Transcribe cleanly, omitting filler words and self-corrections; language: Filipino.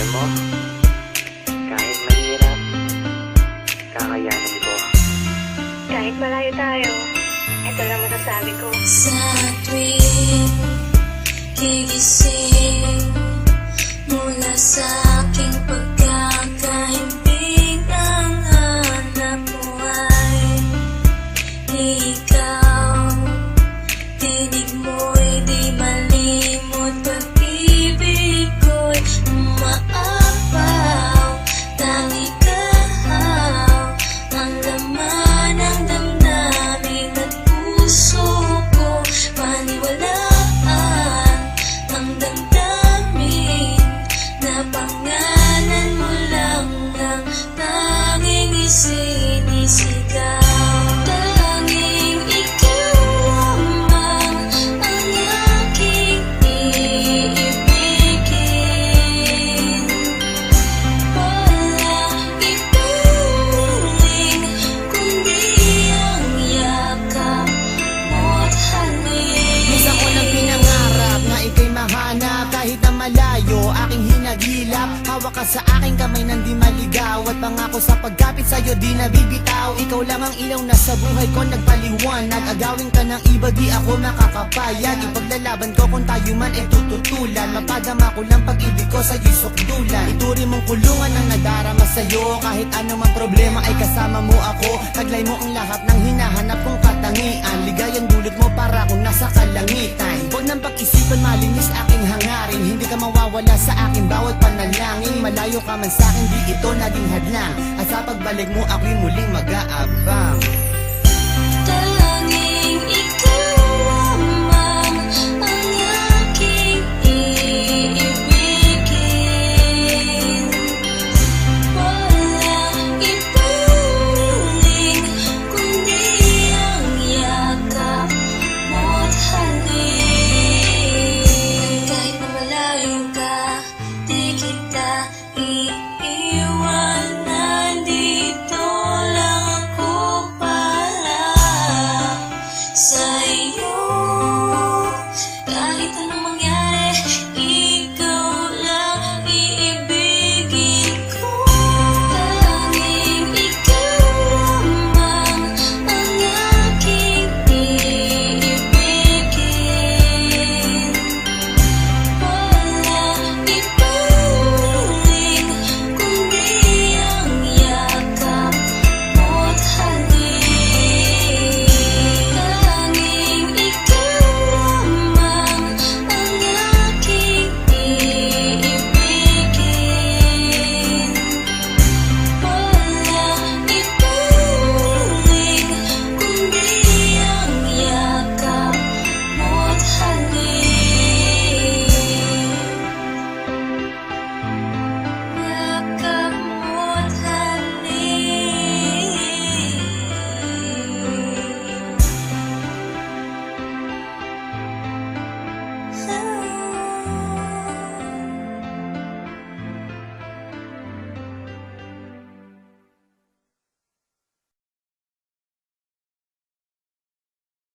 Alam mo, kahit mahirap, kakayanin ko. Kahit malayo tayo, ito lang masasabi ko. Sa tuwing gigising mula sa aking pagkakahimbing, ang hanap mo ay ikaw. Tinig mo'y di malimot, pag-ibig ko'y umaapaw. Tangi kahaw ang laman ng damdamin at puso ko. Paniwalaan ang damdamin na pangalan mo lang ang tanging isinisigaw. Tanging ikaw lamang ang aking iibigin. Walang ituring kundi ang yakap mo't halik. Minsan ko lang pinangarap na ika'y mahanap, kahit na malayo aking hinagilap. Hawak ka sa aking kamay nang di maligaw, at pangako sa pagkapit sa'yo di nabibitaw. Ikaw lang ang ilaw na sa buhay ko nagpaliwanag. Agawin ka ng iba di ako makakapayag. Ipaglalaban ko kung tayo man ay tututulan. Mapadama ko lang pag-ibig ko sa'yo'y sukdulan. Ituri mong kulungan ang nadarama sa'yo. Kahit anumang problema ay kasama mo ako. Taglay mo ang lahat ng hinahanap kong katangian. Ligayang dulot mo para akong nasa kalangitan. Huwag nang pag-isipan, malinis aking hangarin. Hindi ka mawawala sa akin bawat panalangin. Malayo ka man sa akin, di ito naging hadlang. At sa pagbalik mo ako'y muling mag-aabang.